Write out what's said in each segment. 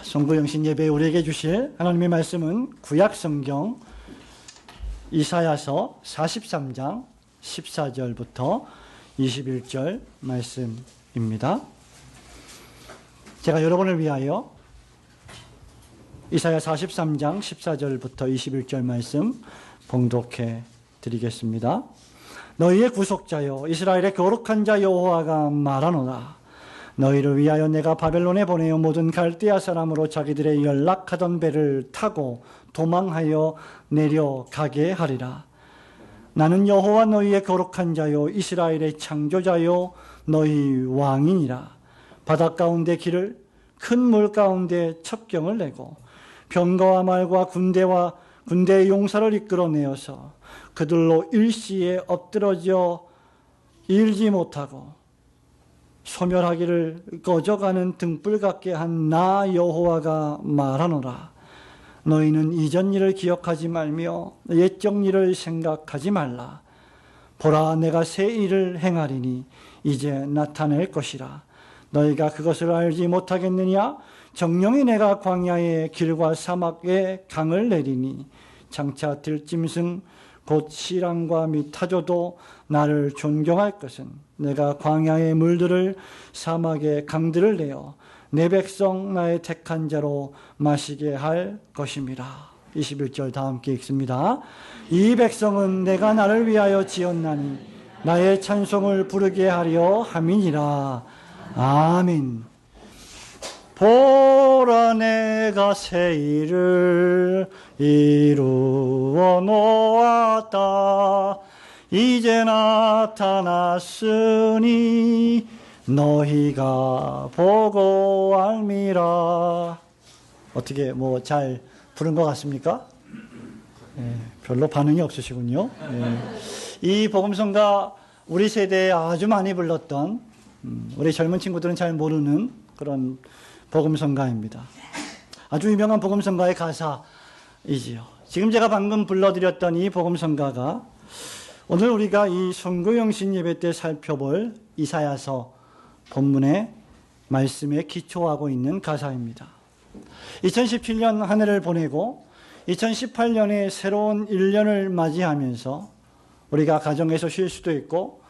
송구영신 예배에 우리에게 주실 하나님의 말씀은 구약성경 이사야서 43장 14절부터 21절 말씀입니다. 제가 여러분을 위하여 이사야 43장 14절부터 21절 말씀 봉독해 드리겠습니다. 너희의 구속자여 이스라엘의 거룩한 자 여호와가 말하노라. 너희를 위하여 내가 바벨론에 보내어 모든 갈대아 사람으로 자기들의 연락하던 배를 타고 도망하여 내려가게 하리라. 나는 여호와 너희의 거룩한 자요 이스라엘의 창조자요 너희 왕이니라. 바닷 가운데 길을 큰 물 가운데 첩경을 내고 병거와 말과 군대의 용사를 이끌어내어서 그들로 일시에 엎드러져 일지 못하고 소멸하기를 꺼져가는 등불 같게 한 나 여호와가 말하노라. 너희는 이전 일을 기억하지 말며 옛적 일을 생각하지 말라. 보라, 내가 새 일을 행하리니 이제 나타낼 것이라. 너희가 그것을 알지 못하겠느냐? 정령이 내가 광야의 길과 사막에 강을 내리니 장차 들짐승 곧 시랑과 및 타조도 나를 존경할 것은 내가 광야의 물들을 사막의 강들을 내어 내 백성 나의 택한 자로 마시게 할 것임이라. 21절 다 함께 읽습니다. 이 백성은 내가 나를 위하여 지었나니 나의 찬송을 부르게 하려 함이니라. 아멘. 보라, 내가 새 일을 이루어 놓았다. 이제 나타났으니 너희가 보고 알미라. 어떻게 잘 부른 것 같습니까? 별로 반응이 없으시군요. 이 복음성가 우리 세대에 아주 많이 불렀던 우리 젊은 친구들은 잘 모르는 그런 복음성가입니다. 아주 유명한 복음성가의 가사이지요. 지금 제가 방금 불러드렸던 이 복음성가가 오늘 우리가 이 송구영신 예배 때 살펴볼 이사야서 본문의 말씀에 기초하고 있는 가사입니다. 2017년 한 해를 보내고 2018년에 새로운 1년을 맞이하면서 우리가 가정에서 쉴 수도 있고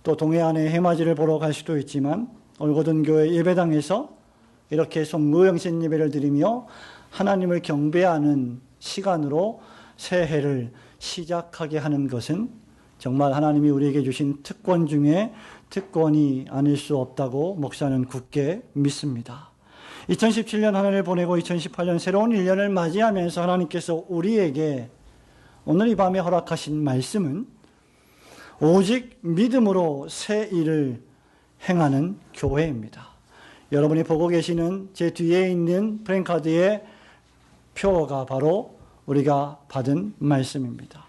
또 동해안의 해맞이를 보러 갈 수도 있지만 올고든 교회 예배당에서 이렇게 송구영신 예배를 드리며 하나님을 경배하는 시간으로 새해를 시작하게 하는 것은 정말 하나님이 우리에게 주신 특권 중에 특권이 아닐 수 없다고 목사는 굳게 믿습니다. 2017년 한 해를 보내고 2018년 새로운 1년을 맞이하면서 하나님께서 우리에게 오늘 이 밤에 허락하신 말씀은 오직 믿음으로 새 일을 행하는 교회입니다. 여러분이 보고 계시는 제 뒤에 있는 프랭카드의 표가 바로 우리가 받은 말씀입니다.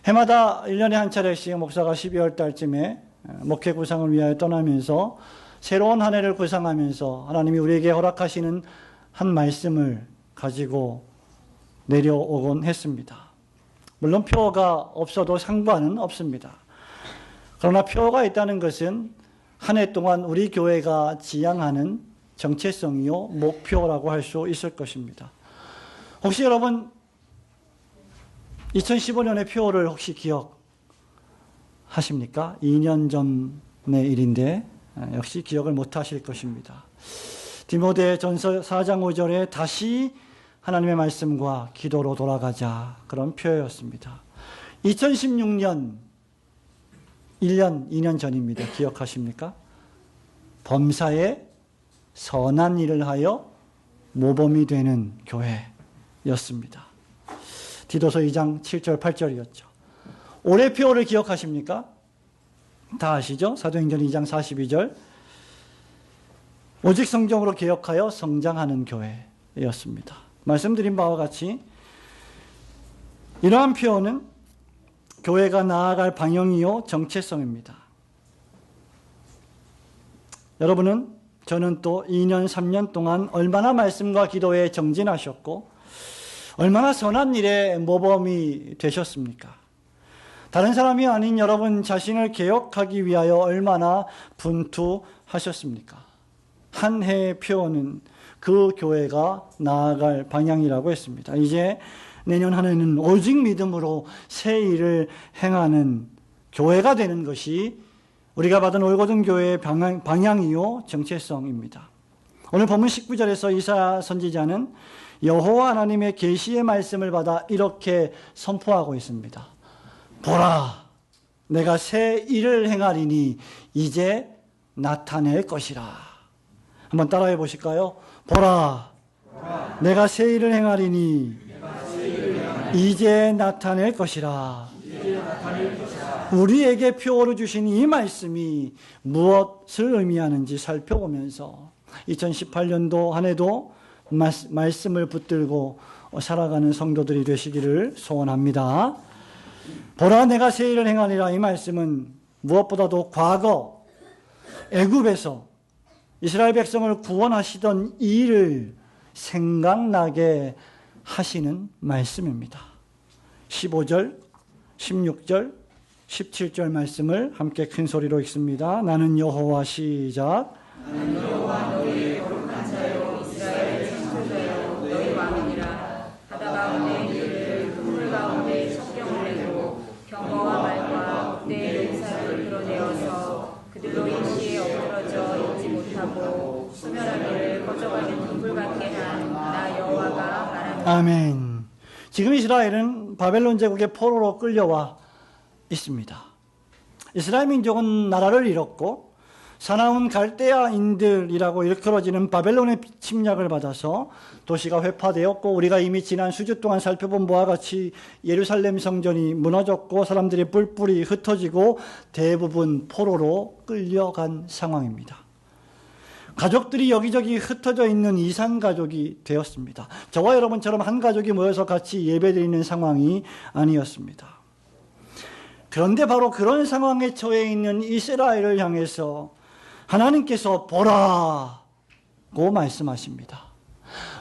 해마다 1년에 한 차례씩 목사가 12월 달쯤에 목회 구상을 위하여 떠나면서 새로운 한 해를 구상하면서 하나님이 우리에게 허락하시는 한 말씀을 가지고 내려오곤 했습니다. 물론 표가 없어도 상관은 없습니다. 그러나 표가 있다는 것은 한 해 동안 우리 교회가 지향하는 정체성이요 목표라고 할 수 있을 것입니다. 혹시 여러분 2015년의 표를 혹시 기억하십니까? 2년 전의 일인데 역시 기억을 못하실 것입니다. 디모데전서 4장 5절에 다시 하나님의 말씀과 기도로 돌아가자, 그런 표였습니다. 2016년 1년, 2년 전입니다. 기억하십니까? 범사에 선한 일을 하여 모범이 되는 교회였습니다. 디도서 2장 7절 8절이었죠. 올해 표를 기억하십니까? 다 아시죠? 사도행전 2장 42절. 오직 성경으로 개혁하여 성장하는 교회였습니다. 말씀드린 바와 같이 이러한 표현은 교회가 나아갈 방향이요 정체성입니다. 여러분은, 저는 또 2년 3년 동안 얼마나 말씀과 기도에 정진하셨고 얼마나 선한 일에 모범이 되셨습니까? 다른 사람이 아닌 여러분 자신을 개혁하기 위하여 얼마나 분투하셨습니까? 한 해의 표어는 그 교회가 나아갈 방향이라고 했습니다. 이제 내년 한 해는 오직 믿음으로 새 일을 행하는 교회가 되는 것이 우리가 받은 올고든 교회의 방향이요 정체성입니다. 오늘 본문 19절에서 이사야 선지자는 여호와 하나님의 계시의 말씀을 받아 이렇게 선포하고 있습니다. 보라, 내가 새 일을 행하리니 이제 나타낼 것이라. 한번 따라해 보실까요? 보라, 내가 새 일을 행하리니 이제 나타낼 것이라. 우리에게 표어로 주신 이 말씀이 무엇을 의미하는지 살펴보면서 2018년도 한 해도 말씀을 붙들고 살아가는 성도들이 되시기를 소원합니다. 보라, 내가 새 일을 행하리라. 이 말씀은 무엇보다도 과거 애굽에서 이스라엘 백성을 구원하시던 이 일을 생각나게 하시는 말씀입니다. 15절, 16절, 17절 말씀을 함께 큰 소리로 읽습니다. 나는 여호와. 시작. 나는 여호와 너희의 거룩한 자요 이스라엘의 창조자요 너희 왕이니라. 바다 가운데 이르를 그물 가운데 척경을 내고 경거와 말과 그대의 용사를 드러내어서 그들로 임시에 엎드러져 있지 못하고 소멸하기를 거저가는 등불 같게 한 나 여호와가 말합니다. 아멘. 지금 이스라엘은 바벨론 제국의 포로로 끌려와 있습니다. 이스라엘 민족은 나라를 잃었고 사나운 갈대아인들이라고 일컬어지는 바벨론의 침략을 받아서 도시가 회파되었고, 우리가 이미 지난 수주 동안 살펴본 바와 같이 예루살렘 성전이 무너졌고 사람들이 뿔뿔이 흩어지고 대부분 포로로 끌려간 상황입니다. 가족들이 여기저기 흩어져 있는 이산 가족이 되었습니다. 저와 여러분처럼 한 가족이 모여서 같이 예배드리는 상황이 아니었습니다. 그런데 바로 그런 상황에 처해 있는 이스라엘을 향해서 하나님께서 보라고 말씀하십니다.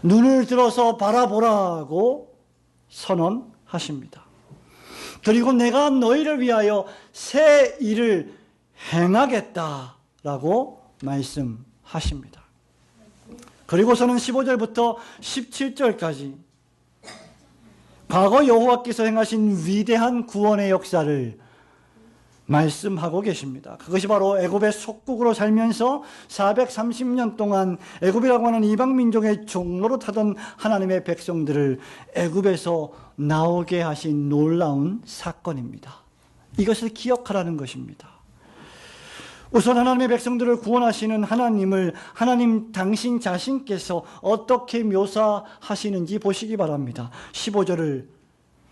눈을 들어서 바라보라고 선언하십니다. 그리고 내가 너희를 위하여 새 일을 행하겠다라고 말씀하십니다. 그리고서는 15절부터 17절까지 과거 여호와께서 행하신 위대한 구원의 역사를 말씀하고 계십니다. 그것이 바로 애굽의 속국으로 살면서 430년 동안 애굽이라고 하는 이방 민족의 종로로 타던 하나님의 백성들을 애굽에서 나오게 하신 놀라운 사건입니다. 이것을 기억하라는 것입니다. 우선 하나님의 백성들을 구원하시는 하나님을 하나님 당신 자신께서 어떻게 묘사하시는지 보시기 바랍니다. 15절을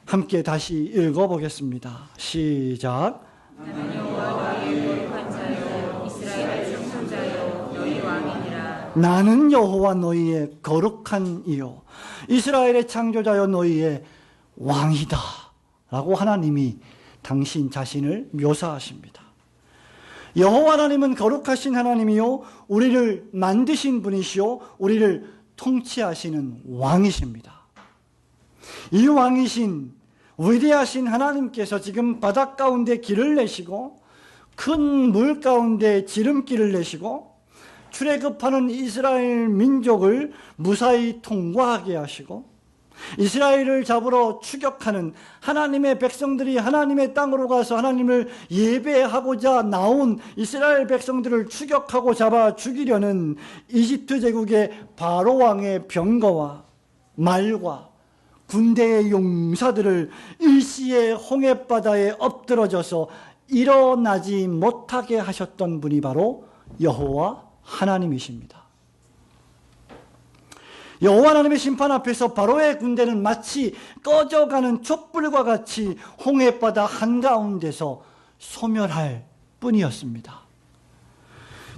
함께 다시 읽어보겠습니다. 시작. 나는 여호와 너희의 거룩한 자요 이스라엘의 창조자요 너희 왕이니라. 나는 여호와 너희의 거룩한 이요 이스라엘의 창조자요 너희의 왕이다 라고 하나님이 당신 자신을 묘사하십니다. 여호와 하나님은 거룩하신 하나님이요 우리를 만드신 분이시요 우리를 통치하시는 왕이십니다. 이 왕이신 위대하신 하나님께서 지금 바닷 가운데 길을 내시고 큰 물 가운데 지름길을 내시고 출애굽하는 이스라엘 민족을 무사히 통과하게 하시고 이스라엘을 잡으러 추격하는 하나님의 백성들이 하나님의 땅으로 가서 하나님을 예배하고자 나온 이스라엘 백성들을 추격하고 잡아 죽이려는 이집트 제국의 바로 왕의 병거와 말과 군대의 용사들을 일시에 홍해바다에 엎드러져서 일어나지 못하게 하셨던 분이 바로 여호와 하나님이십니다. 여호와 하나님의 심판 앞에서 바로의 군대는 마치 꺼져가는 촛불과 같이 홍해바다 한가운데서 소멸할 뿐이었습니다.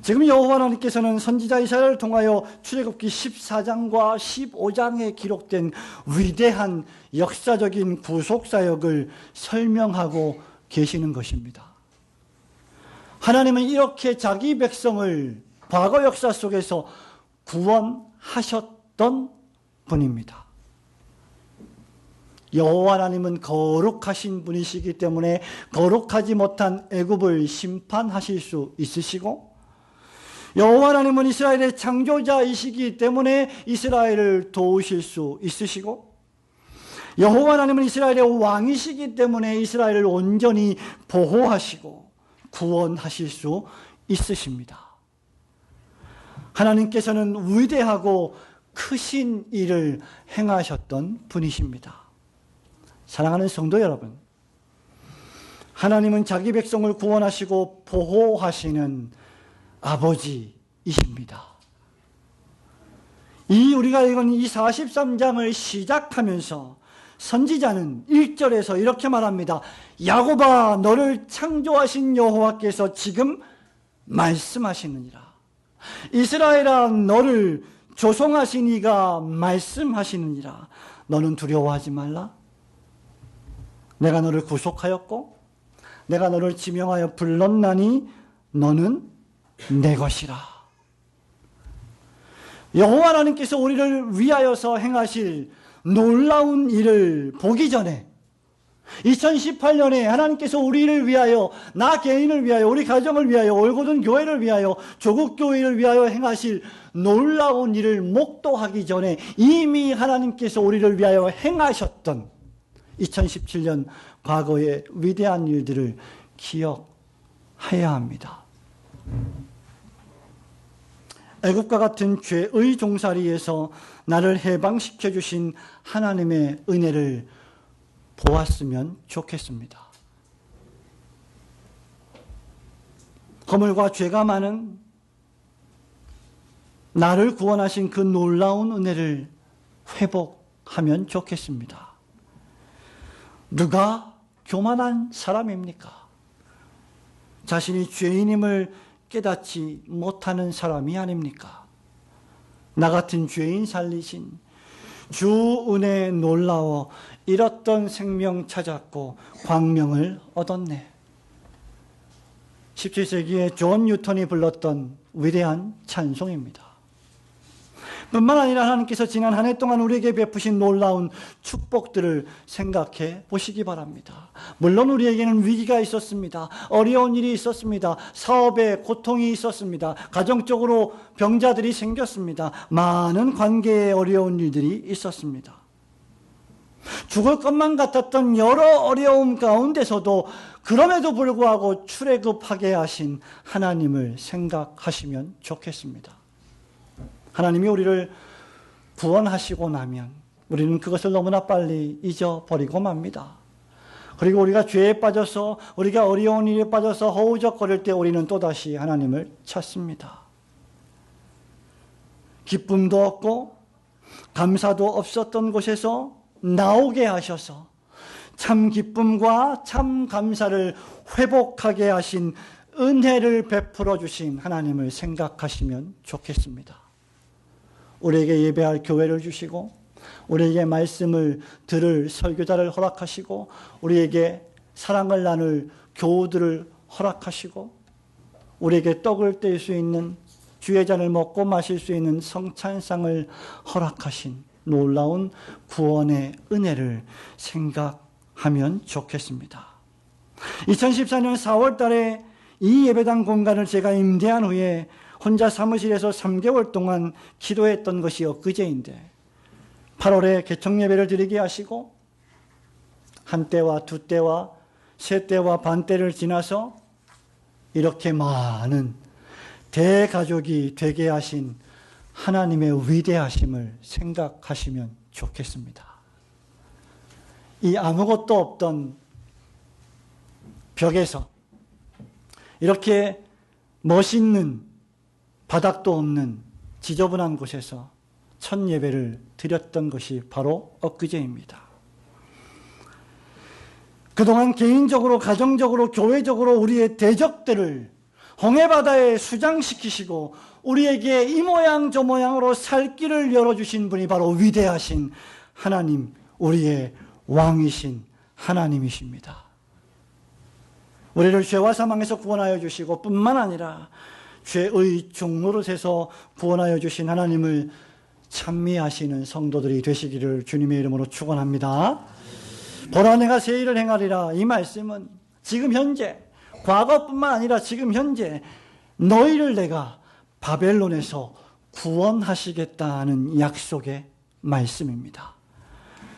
지금 여호와 하나님께서는 선지자 이사야를 통하여 출애굽기 14장과 15장에 기록된 위대한 역사적인 구속사역을 설명하고 계시는 것입니다. 하나님은 이렇게 자기 백성을 과거 역사 속에서 구원하셨던 분입니다. 여호와 하나님은 거룩하신 분이시기 때문에 거룩하지 못한 애굽을 심판하실 수 있으시고 여호와 하나님은 이스라엘의 창조자이시기 때문에 이스라엘을 도우실 수 있으시고, 여호와 하나님은 이스라엘의 왕이시기 때문에 이스라엘을 온전히 보호하시고 구원하실 수 있으십니다. 하나님께서는 위대하고 크신 일을 행하셨던 분이십니다. 사랑하는 성도 여러분, 하나님은 자기 백성을 구원하시고 보호하시는 아버지이십니다. 우리가 읽은 이 43장을 시작하면서 선지자는 1절에서 이렇게 말합니다. 야곱아, 너를 창조하신 여호와께서 지금 말씀하시느니라. 이스라엘아, 너를 조성하신 이가 말씀하시느니라. 너는 두려워하지 말라. 내가 너를 구속하였고 내가 너를 지명하여 불렀나니 너는 내 것이라. 여호와 하나님께서 우리를 위하여서 행하실 놀라운 일을 보기 전에 2018년에 하나님께서 우리를 위하여, 나 개인을 위하여, 우리 가정을 위하여, 올고든 교회를 위하여, 조국 교회를 위하여 행하실 놀라운 일을 목도하기 전에 이미 하나님께서 우리를 위하여 행하셨던 2017년 과거의 위대한 일들을 기억해야 합니다. 애국과 같은 죄의 종살이에서 나를 해방시켜 주신 하나님의 은혜를 보았으면 좋겠습니다. 허물과 죄가 많은 나를 구원하신 그 놀라운 은혜를 회복하면 좋겠습니다. 누가 교만한 사람입니까? 자신이 죄인임을 깨닫지 못하는 사람이 아닙니까? 나 같은 죄인 살리신 주 은혜에 놀라워 잃었던 생명 찾았고 광명을 얻었네. 17세기에 존 뉴턴이 불렀던 위대한 찬송입니다. 뿐만 아니라 하나님께서 지난 한 해 동안 우리에게 베푸신 놀라운 축복들을 생각해 보시기 바랍니다. 물론 우리에게는 위기가 있었습니다. 어려운 일이 있었습니다. 사업에 고통이 있었습니다. 가정적으로 병자들이 생겼습니다. 많은 관계에 어려운 일들이 있었습니다. 죽을 것만 같았던 여러 어려움 가운데서도 그럼에도 불구하고 출애굽하게 하신 하나님을 생각하시면 좋겠습니다. 하나님이 우리를 구원하시고 나면 우리는 그것을 너무나 빨리 잊어버리고 맙니다. 그리고 우리가 죄에 빠져서, 우리가 어려운 일에 빠져서 허우적거릴 때 우리는 또다시 하나님을 찾습니다. 기쁨도 없고 감사도 없었던 곳에서 나오게 하셔서 참 기쁨과 참 감사를 회복하게 하신 은혜를 베풀어 주신 하나님을 생각하시면 좋겠습니다. 우리에게 예배할 교회를 주시고, 우리에게 말씀을 들을 설교자를 허락하시고, 우리에게 사랑을 나눌 교우들을 허락하시고, 우리에게 떡을 뗄 수 있는, 주의 잔을 먹고 마실 수 있는 성찬상을 허락하신 놀라운 구원의 은혜를 생각하면 좋겠습니다. 2014년 4월 달에 이 예배당 공간을 제가 임대한 후에 혼자 사무실에서 3개월 동안 기도했던 것이 엊그제인데, 8월에 개청 예배를 드리게 하시고 한 때와 두 때와 세 때와 반 때를 지나서 이렇게 많은 대가족이 되게 하신 하나님의 위대하심을 생각하시면 좋겠습니다. 이 아무것도 없던 벽에서 이렇게 멋있는 바닥도 없는 지저분한 곳에서 첫 예배를 드렸던 것이 바로 엊그제입니다. 그동안 개인적으로, 가정적으로, 교회적으로 우리의 대적들을 홍해바다에 수장시키시고 우리에게 이 모양 저 모양으로 살 길을 열어주신 분이 바로 위대하신 하나님, 우리의 왕이신 하나님이십니다. 우리를 죄와 사망에서 구원하여 주시고 뿐만 아니라 죄의 종노릇에서 구원하여 주신 하나님을 찬미하시는 성도들이 되시기를 주님의 이름으로 축원합니다. 보라, 내가 새 일을 행하리라. 이 말씀은 지금 현재, 과거뿐만 아니라 지금 현재 너희를 내가 바벨론에서 구원하시겠다는 약속의 말씀입니다.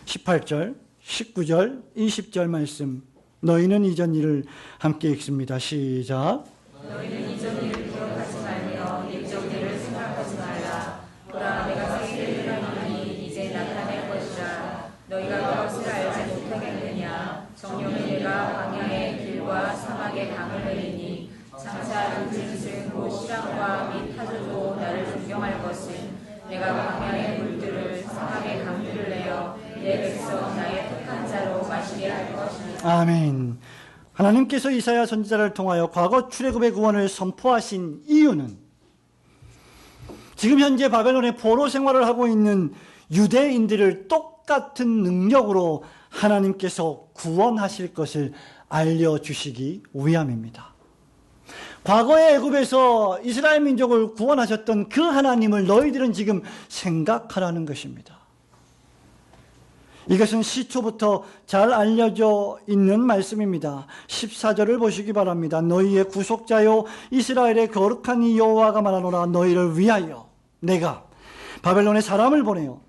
18절, 19절, 20절 말씀, 너희는 이전 일을 함께 읽습니다. 시작. 너희는 이전 일을 기억하지 말며 옛적 일을 생각하지 말라. 보라, 내가 새 일을 하노니 이제 나타낼 것이라. 너희가 그것을 알지 못하겠느냐. 정령이 내가 광야의 길과 사막의 강을 내리니 장차 요즘승 곧 시람과 및 타조도 나를 존경할 것은 내가 광야의 물들을 사막의 강들을 내어 내 백성 나의 택한 자로 마시게 할 것이니라. 아멘. 하나님께서 이사야 선지자를 통하여 과거 출애굽의 구원을 선포하신 이유는 지금 현재 바벨론의 포로 생활을 하고 있는 유대인들을 똑같은 능력으로 하나님께서 구원하실 것을 알려주시기 위함입니다. 과거의 애굽에서 이스라엘 민족을 구원하셨던 그 하나님을 너희들은 지금 생각하라는 것입니다. 이것은 시초부터 잘 알려져 있는 말씀입니다. 14절을 보시기 바랍니다. 너희의 구속자요 이스라엘의 거룩한 이 여호와가 말하노라. 너희를 위하여 내가 바벨론에 사람을 보내요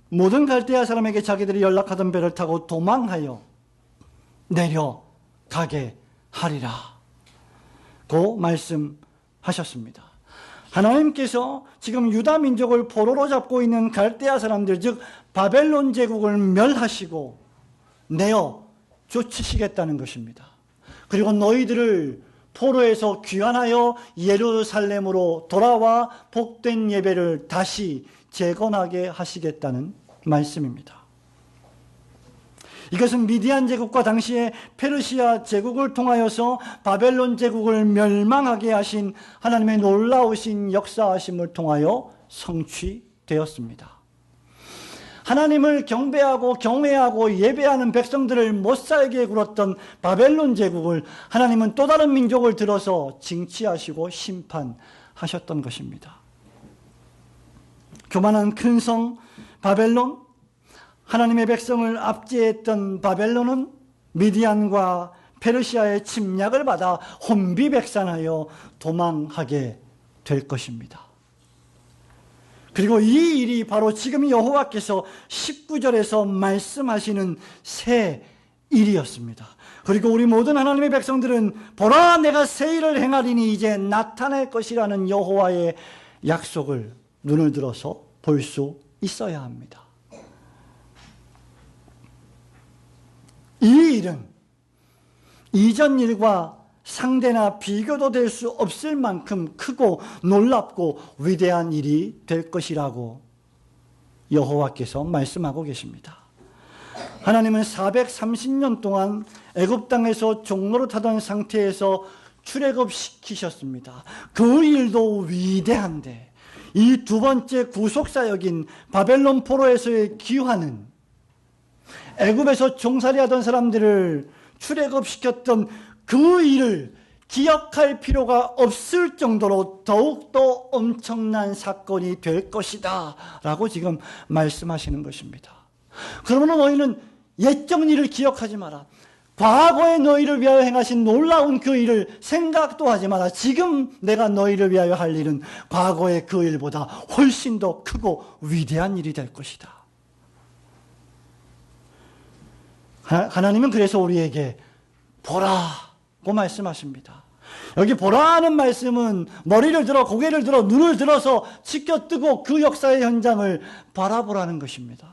모든 갈대아 사람에게 자기들이 연락하던 배를 타고 도망하여 내려가게 하리라 고 말씀하셨습니다. 하나님께서 지금 유다 민족을 포로로 잡고 있는 갈대아 사람들, 즉 바벨론 제국을 멸하시고 내어 쫓으시겠다는 것입니다. 그리고 너희들을 포로에서 귀환하여 예루살렘으로 돌아와 복된 예배를 다시 재건하게 하시겠다는 말씀입니다. 이것은 미디안 제국과 당시의 페르시아 제국을 통하여서 바벨론 제국을 멸망하게 하신 하나님의 놀라우신 역사하심을 통하여 성취되었습니다. 하나님을 경배하고 경외하고 예배하는 백성들을 못살게 굴었던 바벨론 제국을 하나님은 또 다른 민족을 들어서 징치하시고 심판하셨던 것입니다. 교만한 큰 성 바벨론, 하나님의 백성을 압제했던 바벨론은 미디안과 페르시아의 침략을 받아 혼비백산하여 도망하게 될 것입니다. 그리고 이 일이 바로 지금 여호와께서 19절에서 말씀하시는 새 일이었습니다. 그리고 우리 모든 하나님의 백성들은 보라 내가 새 일을 행하리니 이제 나타날 것이라는 여호와의 약속을 눈을 들어서 볼 수 있어야 합니다. 이 일은 이전 일과 상대나 비교도 될 수 없을 만큼 크고 놀랍고 위대한 일이 될 것이라고 여호와께서 말씀하고 계십니다. 하나님은 430년 동안 애굽 땅에서 종노릇하던 상태에서 출애굽시키셨습니다. 그 일도 위대한데 이 두 번째 구속사역인 바벨론 포로에서의 귀환은 애굽에서 종살이하던 사람들을 출애굽시켰던 그 일을 기억할 필요가 없을 정도로 더욱더 엄청난 사건이 될 것이다 라고 지금 말씀하시는 것입니다. 그러면 너희는 옛적 일을 기억하지 마라. 과거에 너희를 위하여 행하신 놀라운 그 일을 생각도 하지 마라. 지금 내가 너희를 위하여 할 일은 과거의 그 일보다 훨씬 더 크고 위대한 일이 될 것이다. 하나님은 그래서 우리에게 보라고 말씀하십니다. 여기 보라는 말씀은 머리를 들어 고개를 들어 눈을 들어서 치켜뜨고 그 역사의 현장을 바라보라는 것입니다.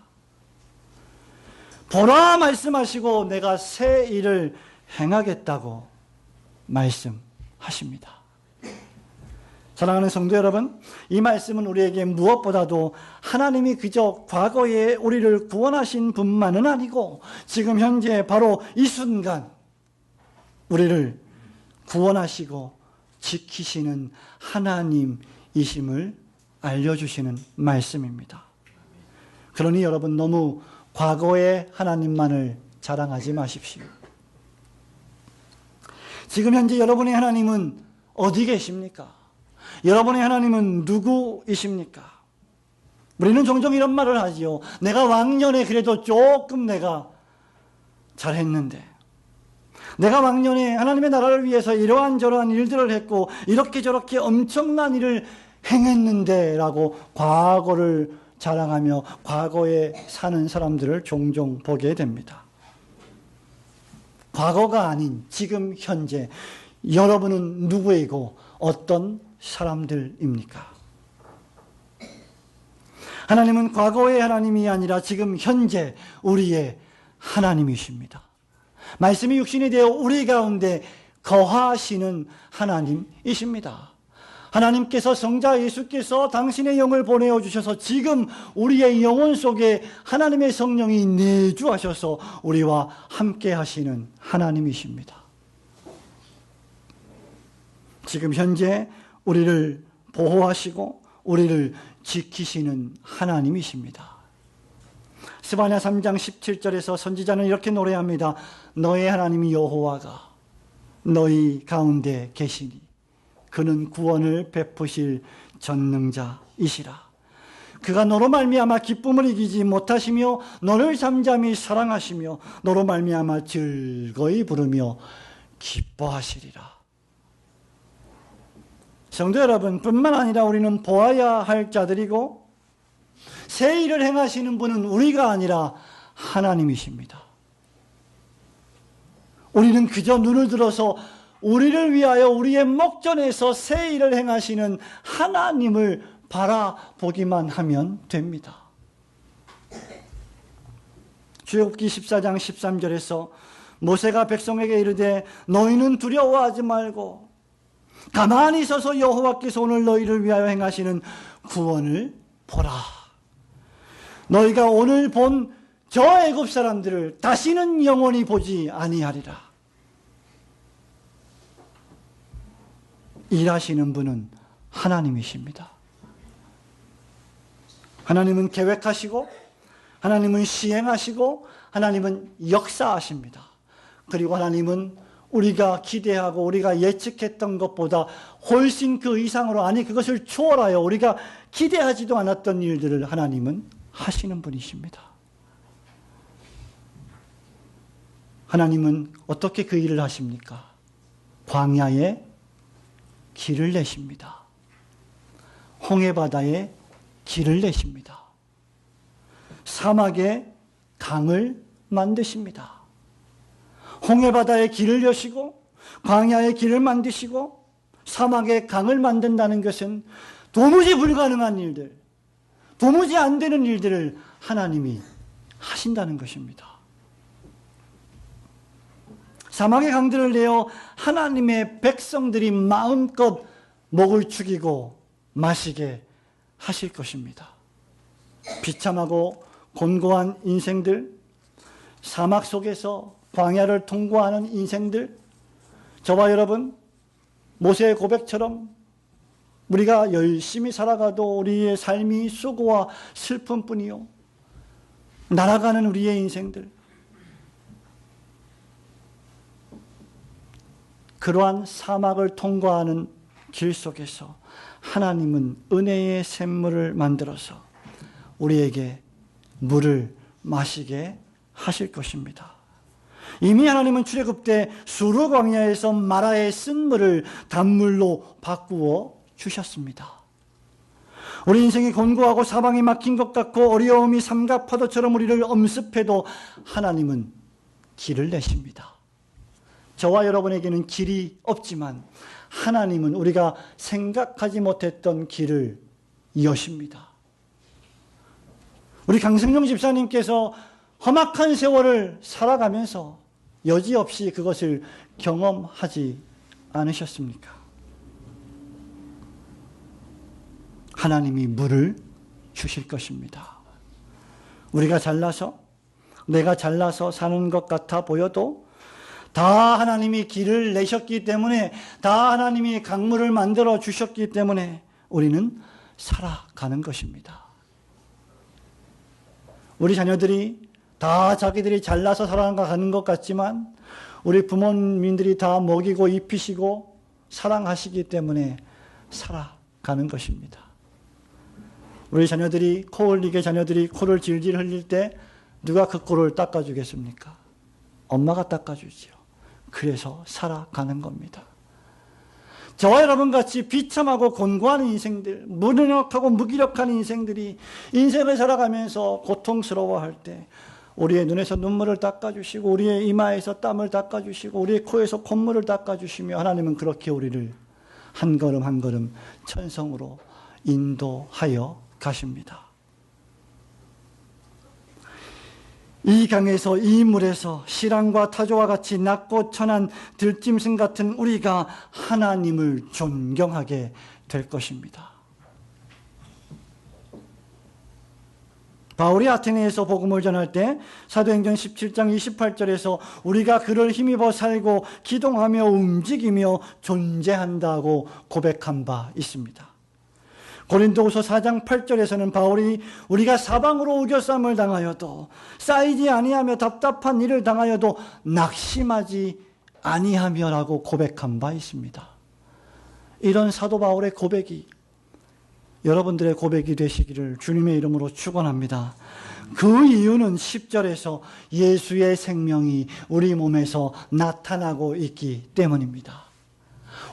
보라 말씀하시고 내가 새 일을 행하겠다고 말씀하십니다. 사랑하는 성도 여러분, 이 말씀은 우리에게 무엇보다도 하나님이 그저 과거에 우리를 구원하신 분만은 아니고 지금 현재 바로 이 순간 우리를 구원하시고 지키시는 하나님이심을 알려주시는 말씀입니다. 그러니 여러분 너무 과거의 하나님만을 자랑하지 마십시오. 지금 현재 여러분의 하나님은 어디 계십니까? 여러분의 하나님은 누구이십니까? 우리는 종종 이런 말을 하지요. 내가 왕년에 그래도 조금 내가 잘했는데, 내가 왕년에 하나님의 나라를 위해서 이러한 저러한 일들을 했고 이렇게 저렇게 엄청난 일을 행했는데 라고 과거를 자랑하며 과거에 사는 사람들을 종종 보게 됩니다. 과거가 아닌 지금 현재 여러분은 누구이고 어떤 사람들입니까? 하나님은 과거의 하나님이 아니라 지금 현재 우리의 하나님이십니다. 말씀이 육신이 되어 우리 가운데 거하시는 하나님이십니다. 하나님께서 성자 예수께서 당신의 영을 보내어 주셔서 지금 우리의 영혼 속에 하나님의 성령이 내주하셔서 우리와 함께 하시는 하나님이십니다. 지금 현재 우리를 보호하시고 우리를 지키시는 하나님이십니다. 스바냐 3장 17절에서 선지자는 이렇게 노래합니다. 너의 하나님 여호와가 너희 가운데 계시니 그는 구원을 베푸실 전능자이시라. 그가 너로 말미암아 기쁨을 이기지 못하시며 너를 잠잠히 사랑하시며 너로 말미암아 즐거이 부르며 기뻐하시리라. 성도 여러분, 뿐만 아니라 우리는 보아야 할 자들이고 새 일을 행하시는 분은 우리가 아니라 하나님이십니다. 우리는 그저 눈을 들어서 우리를 위하여 우리의 목전에서 새 일을 행하시는 하나님을 바라보기만 하면 됩니다. 출애굽기 14장 13절에서 모세가 백성에게 이르되 너희는 두려워하지 말고 가만히 서서 여호와께서 오늘 너희를 위하여 행하시는 구원을 보라. 너희가 오늘 본 저 애굽 사람들을 다시는 영원히 보지 아니하리라. 일하시는 분은 하나님이십니다. 하나님은 계획하시고 하나님은 시행하시고 하나님은 역사하십니다. 그리고 하나님은 우리가 기대하고 우리가 예측했던 것보다 훨씬 그 이상으로, 아니 그것을 초월하여 우리가 기대하지도 않았던 일들을 하나님은 하시는 분이십니다. 하나님은 어떻게 그 일을 하십니까? 광야에 길을 내십니다. 홍해바다에 길을 내십니다. 사막에 강을 만드십니다. 홍해바다에 길을 여시고 광야에 길을 만드시고 사막에 강을 만든다는 것은 도무지 불가능한 일들, 도무지 안 되는 일들을 하나님이 하신다는 것입니다. 사막의 강들을 내어 하나님의 백성들이 마음껏 목을 축이고 마시게 하실 것입니다. 비참하고 곤고한 인생들, 사막 속에서 광야를 통과하는 인생들, 저와 여러분, 모세의 고백처럼 우리가 열심히 살아가도 우리의 삶이 수고와 슬픔뿐이요, 날아가는 우리의 인생들, 그러한 사막을 통과하는 길 속에서 하나님은 은혜의 샘물을 만들어서 우리에게 물을 마시게 하실 것입니다. 이미 하나님은 출애굽 때 수르 광야에서 마라의 쓴물을 단물로 바꾸어 주셨습니다. 우리 인생이 곤고하고 사방이 막힌 것 같고 어려움이 삼각 파도처럼 우리를 엄습해도 하나님은 길을 내십니다. 저와 여러분에게는 길이 없지만 하나님은 우리가 생각하지 못했던 길을 여십니다. 우리 강승용 집사님께서 험악한 세월을 살아가면서 여지없이 그것을 경험하지 않으셨습니까? 하나님이 물을 주실 것입니다. 우리가 잘나서, 내가 잘나서 사는 것 같아 보여도 다 하나님이 길을 내셨기 때문에, 다 하나님이 강물을 만들어 주셨기 때문에 우리는 살아가는 것입니다. 우리 자녀들이 다 자기들이 잘나서 살아가는 것 같지만 우리 부모님들이 다 먹이고 입히시고 사랑하시기 때문에 살아가는 것입니다. 우리 자녀들이 코 흘리게 자녀들이 코를 질질 흘릴 때 누가 그 코를 닦아주겠습니까? 엄마가 닦아주지요. 그래서 살아가는 겁니다. 저와 여러분같이 비참하고 곤고한 인생들, 무능력하고 무기력한 인생들이 인생을 살아가면서 고통스러워할 때 우리의 눈에서 눈물을 닦아주시고 우리의 이마에서 땀을 닦아주시고 우리의 코에서 콧물을 닦아주시며 하나님은 그렇게 우리를 한 걸음 한 걸음 천성으로 인도하여 가십니다. 이 강에서 이 물에서 시랑과 타조와 같이 낮고 천한 들짐승 같은 우리가 하나님을 존경하게 될 것입니다. 바울이 아테네에서 복음을 전할 때 사도행전 17장 28절에서 우리가 그를 힘입어 살고 기동하며 움직이며 존재한다고 고백한 바 있습니다. 고린도후서 4장 8절에서는 바울이 우리가 사방으로 우겨쌈을 당하여도 쌓이지 아니하며 답답한 일을 당하여도 낙심하지 아니하며라고 고백한 바 있습니다. 이런 사도 바울의 고백이 여러분들의 고백이 되시기를 주님의 이름으로 축원합니다. 그 이유는 10절에서 예수의 생명이 우리 몸에서 나타나고 있기 때문입니다.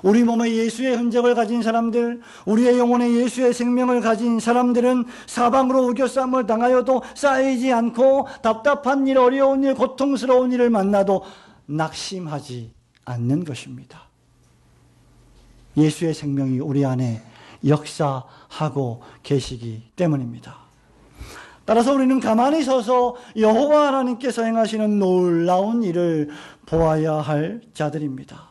우리 몸에 예수의 흔적을 가진 사람들, 우리의 영혼에 예수의 생명을 가진 사람들은 사방으로 우겨쌈을 당하여도 쌓이지 않고 답답한 일, 어려운 일, 고통스러운 일을 만나도 낙심하지 않는 것입니다. 예수의 생명이 우리 안에 역사하고 계시기 때문입니다. 따라서 우리는 가만히 서서 여호와 하나님께서 행하시는 놀라운 일을 보아야 할 자들입니다.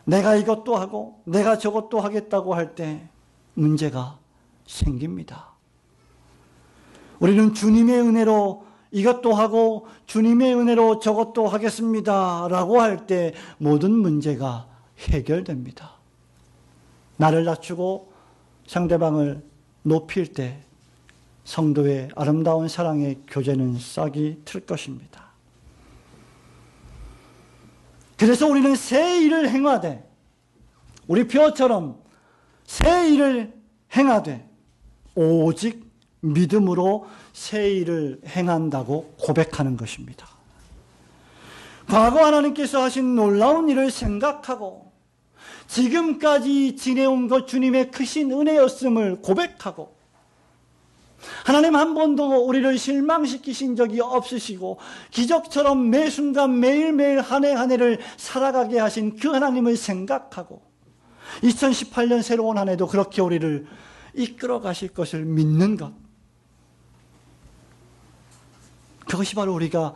내가 이것도 하고 내가 저것도 하겠다고 할 때 문제가 생깁니다. 우리는 주님의 은혜로 이것도 하고 주님의 은혜로 저것도 하겠습니다 라고 할 때 모든 문제가 해결됩니다. 나를 낮추고 상대방을 높일 때 성도의 아름다운 사랑의 교제는 싹이 틀 것입니다. 그래서 우리는 새 일을 행하되 우리 표처럼 새 일을 행하되 오직 믿음으로 새 일을 행한다고 고백하는 것입니다. 과거 하나님께서 하신 놀라운 일을 생각하고 지금까지 지내온 것 주님의 크신 은혜였음을 고백하고 하나님 한 번도 우리를 실망시키신 적이 없으시고 기적처럼 매 순간 매일매일 한 해 한 해를 살아가게 하신 그 하나님을 생각하고 2018년 새로운 한 해도 그렇게 우리를 이끌어 가실 것을 믿는 것, 그것이 바로 우리가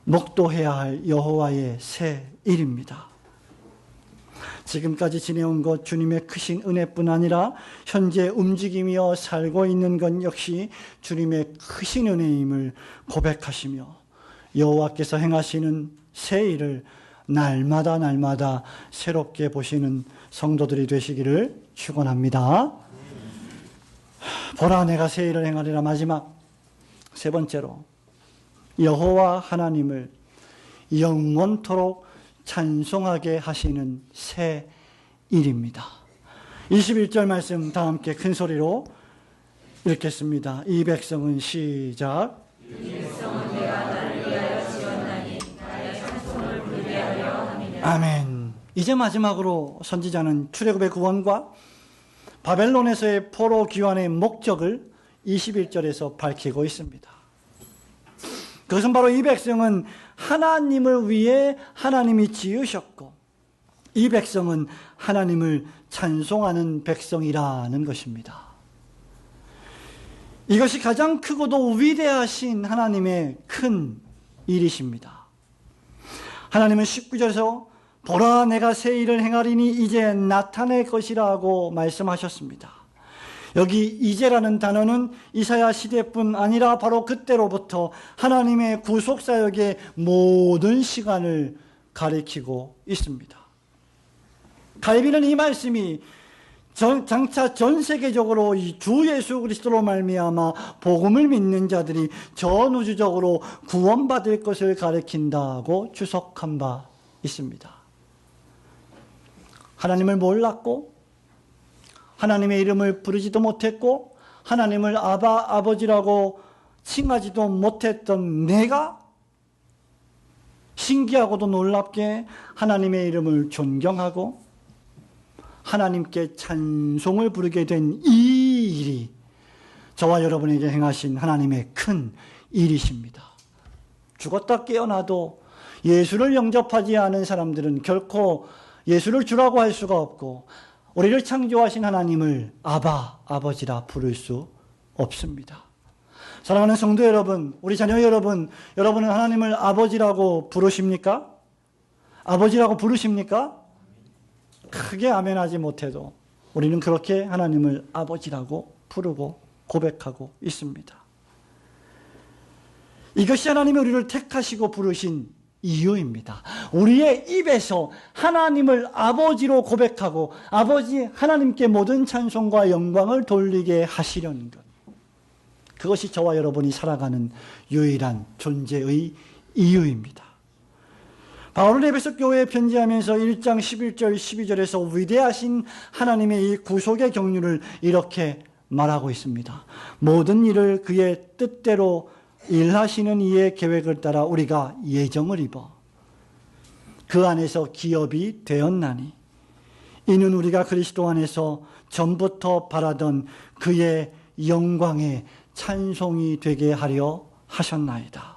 목도해야 할 여호와의 새 일입니다. 지금까지 지내온 것 주님의 크신 은혜뿐 아니라 현재 움직이며 살고 있는 것 역시 주님의 크신 은혜임을 고백하시며 여호와께서 행하시는 새 일을 날마다 날마다 새롭게 보시는 성도들이 되시기를 축원합니다. 보라 내가 새 일을 행하리라. 마지막 세 번째로 여호와 하나님을 영원토록 찬송하게 하시는 새 일입니다. 21절 말씀 다 함께 큰 소리로 읽겠습니다. 이 백성은 시작. 이 백성은 내가 나를 위하여 지었나니 나의 찬송을 부르게 하려 함이라. 아멘. 이제 마지막으로 선지자는 출애굽의 구원과 바벨론에서의 포로 귀환의 목적을 21절에서 밝히고 있습니다. 그것은 바로 이 백성은 하나님을 위해 하나님이 지으셨고 이 백성은 하나님을 찬송하는 백성이라는 것입니다. 이것이 가장 크고도 위대하신 하나님의 큰 일이십니다. 하나님은 19절에서 보라 내가 새 일을 행하리니 이제 나타낼 것이라고 말씀하셨습니다. 여기 이제라는 단어는 이사야 시대뿐 아니라 바로 그때로부터 하나님의 구속사역의 모든 시간을 가리키고 있습니다. 갈비는 이 말씀이 장차 전 세계적으로 이 주 예수 그리스도로 말미암아 복음을 믿는 자들이 전 우주적으로 구원받을 것을 가리킨다고 주석한 바 있습니다. 하나님을 몰랐고 하나님의 이름을 부르지도 못했고 하나님을 아버지라고 칭하지도 못했던 내가 신기하고도 놀랍게 하나님의 이름을 존경하고 하나님께 찬송을 부르게 된 이 일이 저와 여러분에게 행하신 하나님의 큰 일이십니다. 죽었다 깨어나도 예수를 영접하지 않은 사람들은 결코 예수를 주라고 할 수가 없고 우리를 창조하신 하나님을 아바, 아버지라 부를 수 없습니다. 사랑하는 성도 여러분, 우리 자녀 여러분, 여러분은 하나님을 아버지라고 부르십니까? 아버지라고 부르십니까? 크게 아멘하지 못해도 우리는 그렇게 하나님을 아버지라고 부르고 고백하고 있습니다. 이것이 하나님이 우리를 택하시고 부르신 이유입니다. 우리의 입에서 하나님을 아버지로 고백하고 아버지 하나님께 모든 찬송과 영광을 돌리게 하시려는 것. 그것이 저와 여러분이 살아가는 유일한 존재의 이유입니다. 바울은 에베소 교회에 편지하면서 1장 11절 12절에서 위대하신 하나님의 이 구속의 경륜을 이렇게 말하고 있습니다. 모든 일을 그의 뜻대로 일하시는 이의 계획을 따라 우리가 예정을 입어 그 안에서 기업이 되었나니 이는 우리가 그리스도 안에서 전부터 바라던 그의 영광의 찬송이 되게 하려 하셨나이다.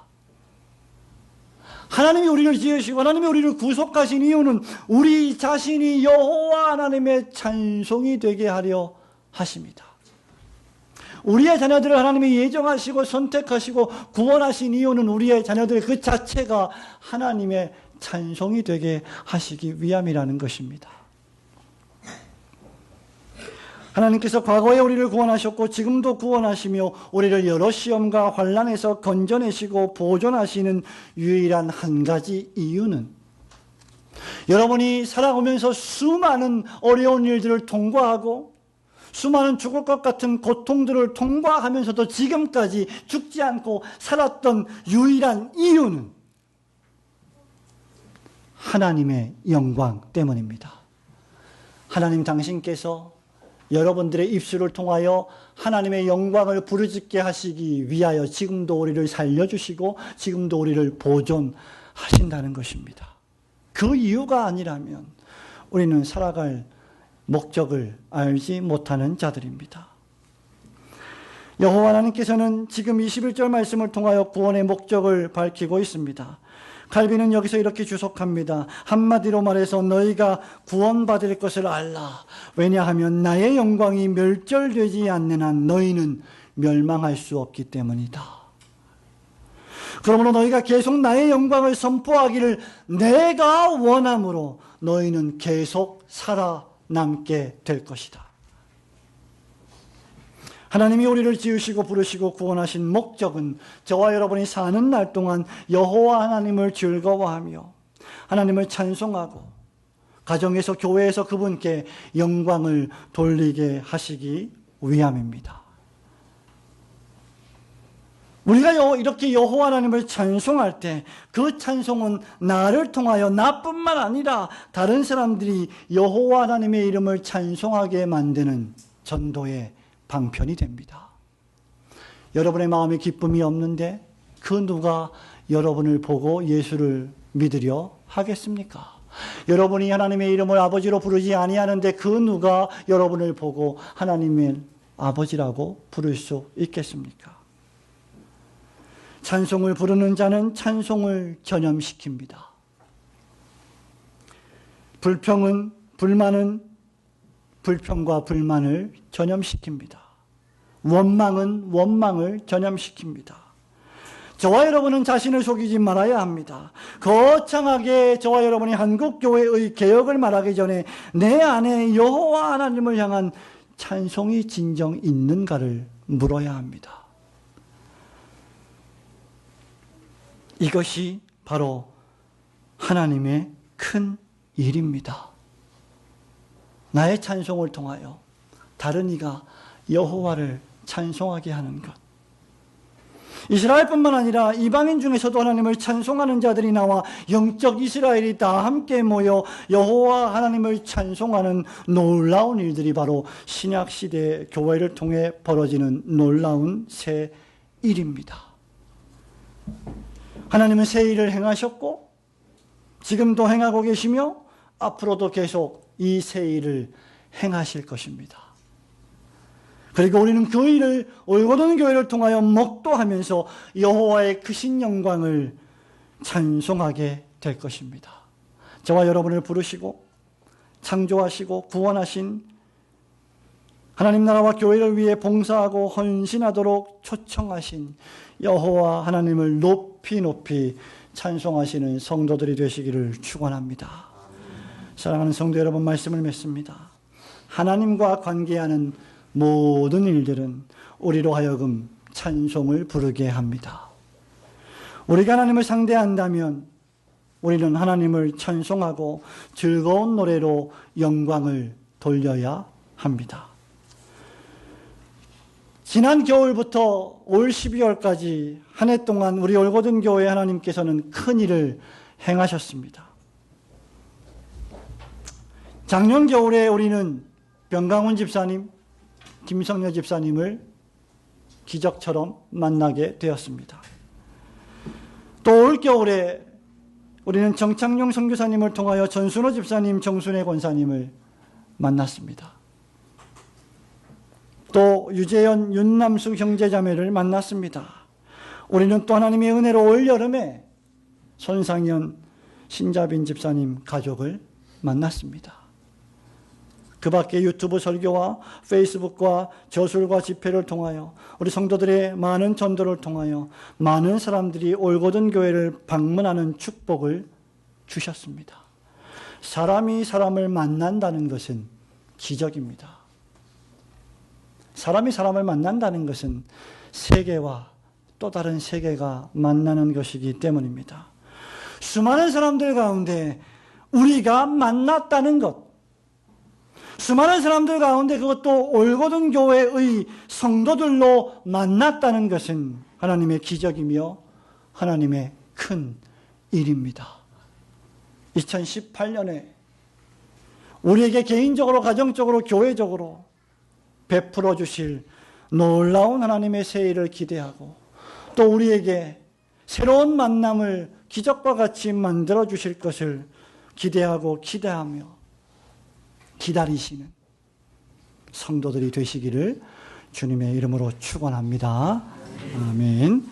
하나님이 우리를 지으시고 하나님이 우리를 구속하신 이유는 우리 자신이 여호와 하나님의 찬송이 되게 하려 하십니다. 우리의 자녀들을 하나님이 예정하시고 선택하시고 구원하신 이유는 우리의 자녀들 그 자체가 하나님의 찬송이 되게 하시기 위함이라는 것입니다. 하나님께서 과거에 우리를 구원하셨고 지금도 구원하시며 우리를 여러 시험과 환난에서 건져내시고 보존하시는 유일한 한 가지 이유는 여러분이 살아오면서 수많은 어려운 일들을 통과하고 수많은 죽을 것 같은 고통들을 통과하면서도 지금까지 죽지 않고 살았던 유일한 이유는 하나님의 영광 때문입니다. 하나님 당신께서 여러분들의 입술을 통하여 하나님의 영광을 부르짖게 하시기 위하여 지금도 우리를 살려주시고 지금도 우리를 보존하신다는 것입니다. 그 이유가 아니라면 우리는 살아갈 목적을 알지 못하는 자들입니다. 여호와 하나님께서는 지금 21절 말씀을 통하여 구원의 목적을 밝히고 있습니다. 칼빈은 여기서 이렇게 주석합니다. 한마디로 말해서 너희가 구원받을 것을 알라. 왜냐하면 나의 영광이 멸절되지 않는 한 너희는 멸망할 수 없기 때문이다. 그러므로 너희가 계속 나의 영광을 선포하기를 내가 원함으로 너희는 계속 살아남게 될 것이다. 하나님이 우리를 지으시고 부르시고 구원하신 목적은 저와 여러분이 사는 날 동안 여호와 하나님을 즐거워하며 하나님을 찬송하고 가정에서 교회에서 그분께 영광을 돌리게 하시기 위함입니다. 우리가 이렇게 여호와 하나님을 찬송할 때 그 찬송은 나를 통하여 나뿐만 아니라 다른 사람들이 여호와 하나님의 이름을 찬송하게 만드는 전도의 방편이 됩니다. 여러분의 마음에 기쁨이 없는데 그 누가 여러분을 보고 예수를 믿으려 하겠습니까? 여러분이 하나님의 이름을 아버지로 부르지 아니하는데 그 누가 여러분을 보고 하나님의 아버지라고 부를 수 있겠습니까? 찬송을 부르는 자는 찬송을 전염시킵니다. 불만은 불평과 불만을 전염시킵니다. 원망은 원망을 전염시킵니다. 저와 여러분은 자신을 속이지 말아야 합니다. 거창하게 저와 여러분이 한국교회의 개혁을 말하기 전에 내 안에 여호와 하나님을 향한 찬송이 진정 있는가를 물어야 합니다. 이것이 바로 하나님의 큰 일입니다. 나의 찬송을 통하여 다른 이가 여호와를 찬송하게 하는 것. 이스라엘뿐만 아니라 이방인 중에서도 하나님을 찬송하는 자들이 나와 영적 이스라엘이 다 함께 모여 여호와 하나님을 찬송하는 놀라운 일들이 바로 신약시대 교회를 통해 벌어지는 놀라운 새 일입니다. 하나님은 새 일을 행하셨고 지금도 행하고 계시며 앞으로도 계속 이 새 일을 행하실 것입니다. 그리고 우리는 그 일을 올고든 교회를 통하여 목도하면서 여호와의 크신 영광을 찬송하게 될 것입니다. 저와 여러분을 부르시고 창조하시고 구원하신 하나님 나라와 교회를 위해 봉사하고 헌신하도록 초청하신 여호와 하나님을 높이 높이 찬송하시는 성도들이 되시기를 축원합니다. 사랑하는 성도 여러분, 말씀을 맺습니다. 하나님과 관계하는 모든 일들은 우리로 하여금 찬송을 부르게 합니다. 우리가 하나님을 상대한다면 우리는 하나님을 찬송하고 즐거운 노래로 영광을 돌려야 합니다. 지난 겨울부터 올 12월까지 한 해 동안 우리 올고든 교회 하나님께서는 큰 일을 행하셨습니다. 작년 겨울에 우리는 병강훈 집사님, 김성녀 집사님을 기적처럼 만나게 되었습니다. 또 올 겨울에 우리는 정창용 선교사님을 통하여 전순호 집사님, 정순회 권사님을 만났습니다. 또 유재현, 윤남수 형제자매를 만났습니다. 우리는 또 하나님의 은혜로 올 여름에 손상현, 신자빈 집사님 가족을 만났습니다. 그 밖에 유튜브 설교와 페이스북과 저술과 집회를 통하여 우리 성도들의 많은 전도를 통하여 많은 사람들이 올고든 교회를 방문하는 축복을 주셨습니다. 사람이 사람을 만난다는 것은 기적입니다. 사람이 사람을 만난다는 것은 세계와 또 다른 세계가 만나는 것이기 때문입니다. 수많은 사람들 가운데 우리가 만났다는 것, 수많은 사람들 가운데 그것도 올고든 교회의 성도들로 만났다는 것은 하나님의 기적이며 하나님의 큰 일입니다. 2018년에 우리에게 개인적으로, 가정적으로, 교회적으로 베풀어 주실 놀라운 하나님의 새 일을 기대하고 또 우리에게 새로운 만남을 기적과 같이 만들어 주실 것을 기대하고 기대하며 기다리시는 성도들이 되시기를 주님의 이름으로 축원합니다. 아멘.